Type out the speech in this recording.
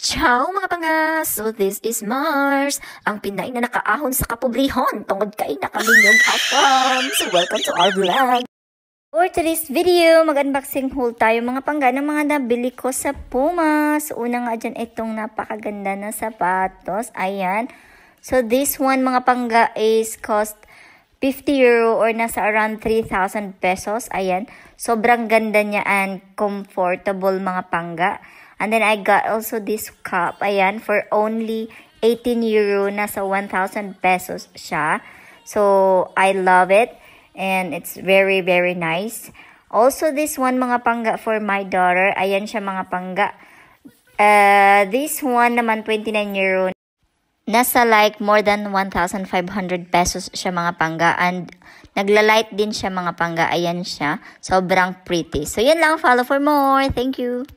Ciao mga panga! So this is Mars, ang Pinay na nakaahon sa kapobrehon tungod kay nakalinyog atom. So welcome to our vlog! For today's video, mag-unboxing haul tayo mga pangga ng mga nabili ko sa Puma. So una nga dyan itong napakaganda na sapatos. Ayan. So this one mga pangga is cost 50 euro or nasa around 3,000 pesos. Ayan. Sobrang ganda niya and comfortable mga pangga. And then I got also this cup. Ayan. For only 18 euro. Nasa 1,000 pesos siya. So I love it. And it's very, very nice. Also, this one mga pangga for my daughter. Ayan siya mga pangga. This one naman 29 euro. Nasa like more than 1,500 pesos siya mga pangga. And naglalight din siya mga pangga. Ayan siya. Sobrang pretty. So, yan lang. Follow for more. Thank you.